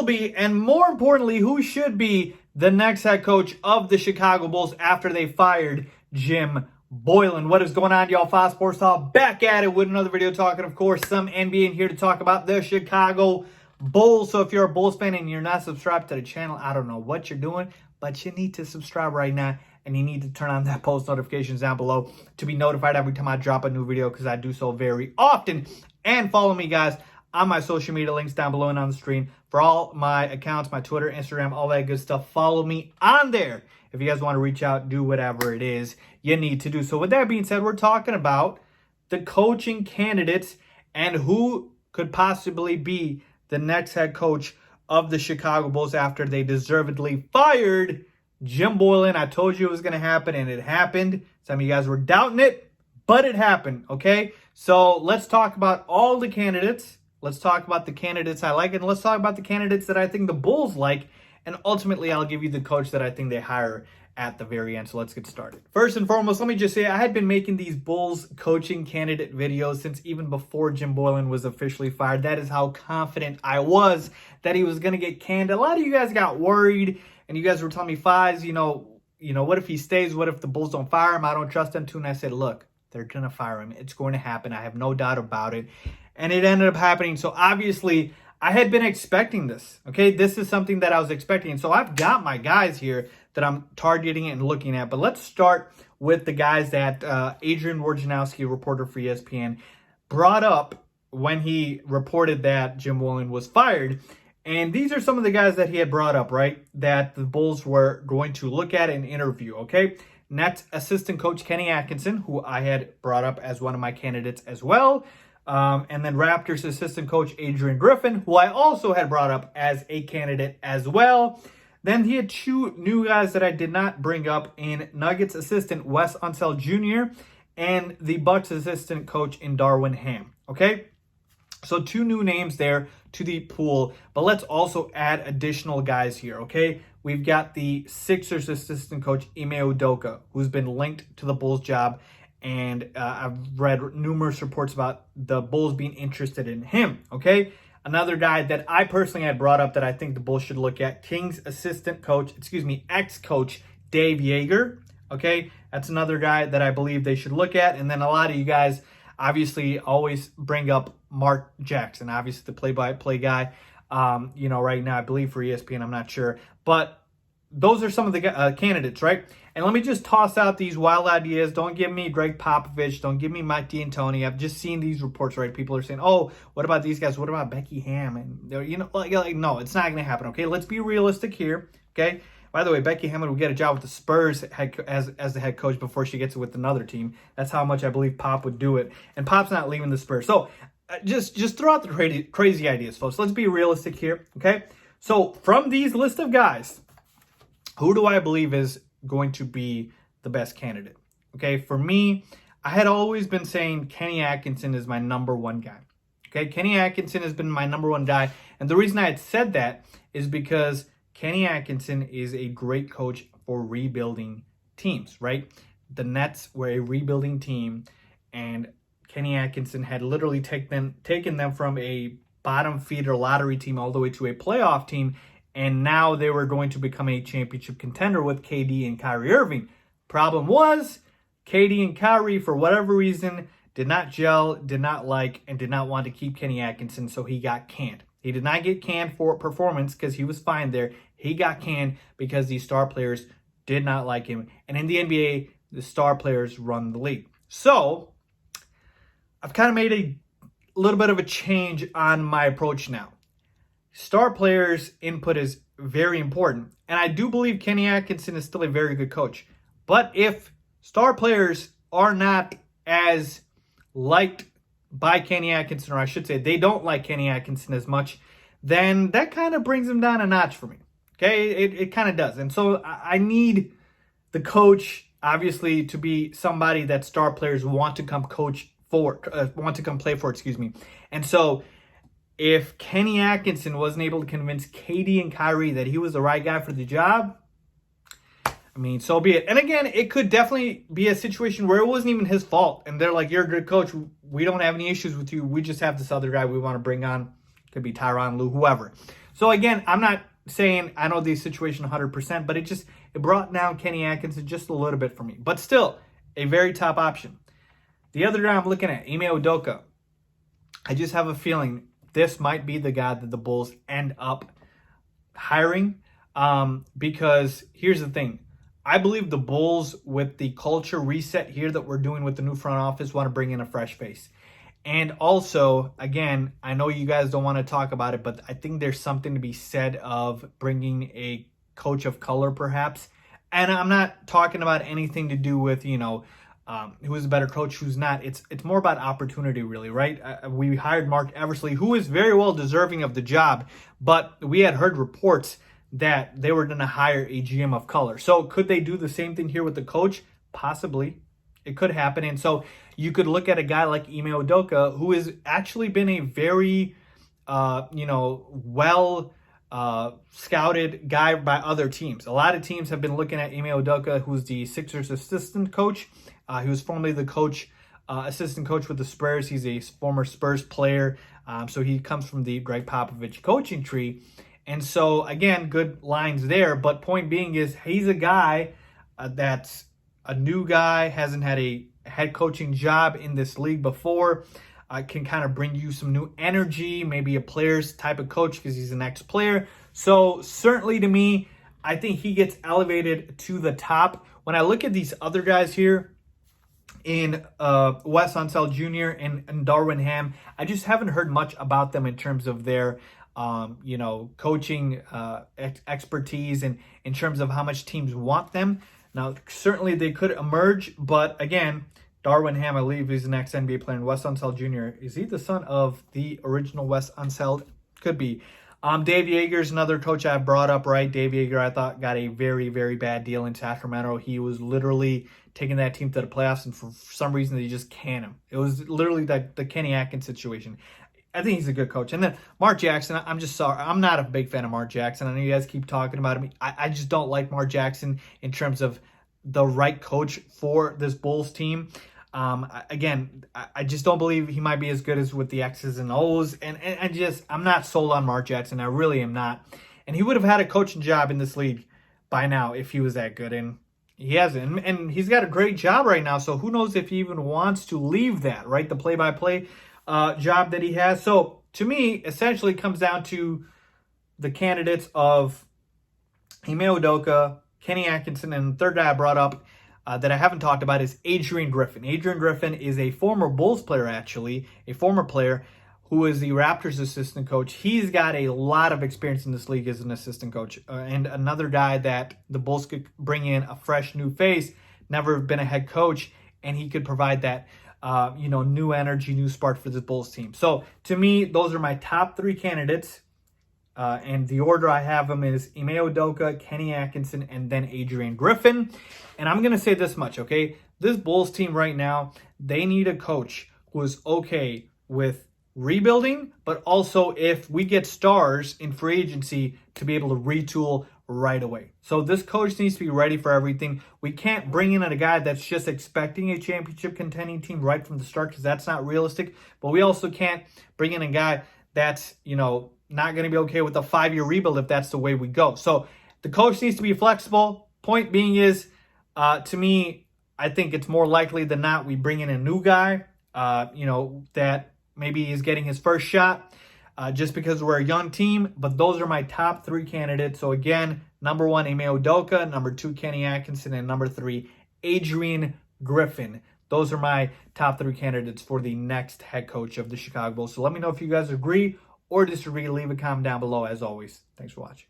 be, and more importantly, who should be the next head coach of the Chicago Bulls after they fired Jim Boylen. What is going on, y'all? Faiz Sports Talk back at it with another video talking, of course, some NBA in here to talk about the Chicago Bulls. So if you're a Bulls fan and you're not subscribed to the channel, I don't know what you're doing, but you need to subscribe right now. And you need to turn on that post notifications down below to be notified every time I drop a new video, because I do so very often. And follow me, guys, on my social media links down below and on the screen for all my accounts, my Twitter, Instagram, all that good stuff. Follow me on there. If you guys want to reach out, do whatever it is you need to do. So with that being said, we're talking about the coaching candidates and who could possibly be the next head coach of the Chicago Bulls after they deservedly fired Jim Boylen. I told you it was going to happen, and it happened. Some of you guys were doubting it, but it happened, okay? So let's talk about all the candidates. Let's talk about the candidates I like, and let's talk about the candidates that I think the Bulls like, and ultimately I'll give you the coach that I think they hire at the very end. So let's get started. First and foremost, let me just say I had been making these Bulls coaching candidate videos since even before Jim Boylen was officially fired. That is how confident I was that he was going to get canned. A lot of you guys got worried, and you guys were telling me, Faiz, you know, what if he stays? What if the Bulls don't fire him? I don't trust him too. And I said, look, they're going to fire him. It's going to happen. I have no doubt about it. And it ended up happening. So obviously, I had been expecting this. Okay, this is something that I was expecting. So I've got my guys here that I'm targeting and looking at. But let's start with the guys that Adrian Wojnarowski, reporter for ESPN, brought up when he reported that Jim Boylen was fired. And these are some of the guys that he had brought up, right, that the Bulls were going to look at and interview, okay? Nets assistant coach Kenny Atkinson, who I had brought up as one of my candidates as well. And then Raptors assistant coach Adrian Griffin, who I also had brought up as a candidate as well. Then he had two new guys that I did not bring up in Nuggets assistant Wes Unseld Jr. and the Bucks assistant coach in Darvin Ham, okay? So two new names there to the pool, but let's also add additional guys here, okay? We've got the Sixers assistant coach Ime Udoka, who's been linked to the Bulls job, and I've read numerous reports about the Bulls being interested in him, okay? Another guy that I personally had brought up that I think the Bulls should look at, Kings assistant coach, ex-coach Dave Yeager, okay? That's another guy that I believe they should look at. And then a lot of you guys obviously always bring up Mark Jackson, obviously the play-by-play guy, right now, I believe for ESPN, I'm not sure. But those are some of the candidates, right? And let me just toss out these wild ideas. Don't give me Greg Popovich. Don't give me Mike D'Antoni. I've just seen these reports, right? People are saying, oh, what about these guys? What about Becky Hammon? And, no, it's not going to happen, okay? Let's be realistic here, okay? By the way, Becky Hammon will get a job with the Spurs as the head coach before she gets it with another team. That's how much I believe Pop would do it. And Pop's not leaving the Spurs. So just throw out the crazy ideas, folks. Let's be realistic here, okay? So from these list of guys, who do I believe is going to be the best candidate? Okay, for me, I had always been saying Kenny Atkinson is my number one guy. Okay, Kenny Atkinson has been my number one guy. And the reason I had said that is because Kenny Atkinson is a great coach for rebuilding teams, right? The Nets were a rebuilding team, and Kenny Atkinson had literally taken them from a bottom feeder lottery team all the way to a playoff team, and now they were going to become a championship contender with KD and Kyrie Irving. Problem was, KD and Kyrie, for whatever reason, did not gel, did not like, and did not want to keep Kenny Atkinson, so he got canned. He did not get canned for performance because he was fine there. He got canned because these star players did not like him. And in the NBA, the star players run the league. So I've kind of made a little bit of a change on my approach now. Star players' input is very important. And I do believe Kenny Atkinson is still a very good coach. But if star players are not as liked by Kenny Atkinson, or I should say they don't like Kenny Atkinson as much, then that kind of brings him down a notch for me. Okay, it kind of does. And so I need the coach, obviously, to be somebody that star players want to come play for, And so if Kenny Atkinson wasn't able to convince KD and Kyrie that he was the right guy for the job, I mean, so be it. And again, it could definitely be a situation where it wasn't even his fault. And they're like, you're a good coach. We don't have any issues with you. We just have this other guy we want to bring on. Could be Tyronn Lue, whoever. So again, I'm not saying I know the situation 100%, but it brought down Kenny Atkinson just a little bit for me. But still, a very top option. The other guy I'm looking at, Ime Udoka. I just have a feeling this might be the guy that the Bulls end up hiring, because here's the thing. I believe the Bulls, with the culture reset here that we're doing with the new front office, want to bring in a fresh face. And also, again, I know you guys don't want to talk about it, but I think there's something to be said of bringing a coach of color, perhaps. And I'm not talking about anything to do with, who's a better coach, who's not. It's more about opportunity, really, right? We hired Mark Eversley, who is very well deserving of the job, but we had heard reports that they were going to hire a GM of color. So could they do the same thing here with the coach? Possibly. It could happen. And so you could look at a guy like Ime Udoka, who has actually been a very, well scouted guy by other teams. A lot of teams have been looking at Ime Udoka, who's the Sixers assistant coach. He was formerly the assistant coach with the Spurs. He's a former Spurs player. So he comes from the Greg Popovich coaching tree. And so, again, good lines there. But point being is he's a guy that's a new guy, hasn't had a head coaching job in this league before, can kind of bring you some new energy, maybe a player's type of coach because he's an ex-player. So certainly to me, I think he gets elevated to the top. When I look at these other guys here, in Wes Unseld Jr. and Darvin Ham, I just haven't heard much about them in terms of their coaching expertise and in terms of how much teams want them. Now, certainly they could emerge, but again, Darvin Ham, I believe he's an ex-NBA player, and Wes Unseld Jr., is he the son of the original Wes Unseld? Could be. Dave Yeager is another coach I brought up, right? Dave Yeager, I thought, got a very, very bad deal in Sacramento. He was literally taking that team to the playoffs, and for some reason, they just canned him. It was literally the Kenny Atkins situation. I think he's a good coach. And then Mark Jackson, I'm just sorry. I'm not a big fan of Mark Jackson. I know you guys keep talking about him. I just don't like Mark Jackson in terms of the right coach for this Bulls team. Again, I just don't believe he might be as good as with the X's and O's. And I'm not sold on Mark Jackson. I really am not. And he would have had a coaching job in this league by now if he was that good. And he hasn't. And he's got a great job right now. So who knows if he even wants to leave that, right? The play-by-play job that he has. So to me, essentially comes down to the candidates of Ime Udoka, Kenny Atkinson, and the third guy I brought up that I haven't talked about is Adrian Griffin. Adrian Griffin is a former Bulls player, actually, a former player who is the Raptors assistant coach. He's got a lot of experience in this league as an assistant coach, and another guy that the Bulls could bring in a fresh new face, never been a head coach, and he could provide that new energy, new spark for the Bulls team. So to me, those are my top three candidates. And the order I have them is Ime Udoka, Kenny Atkinson, and then Adrian Griffin. And I'm going to say this much, okay? This Bulls team right now, they need a coach who is okay with rebuilding, but also if we get stars in free agency to be able to retool right away. So this coach needs to be ready for everything. We can't bring in a guy that's just expecting a championship contending team right from the start because that's not realistic. But we also can't bring in a guy that's, not going to be okay with a 5-year rebuild if that's the way we go. So the coach needs to be flexible. Point being is, to me, I think it's more likely than not we bring in a new guy, that maybe is getting his first shot just because we're a young team. But those are my top three candidates. So again, number 1, Ime Udoka, number 2, Kenny Atkinson, and number 3, Adrian Griffin. Those are my top 3 candidates for the next head coach of the Chicago Bulls. So let me know if you guys agree or disagree. Leave a comment down below. As always, thanks for watching.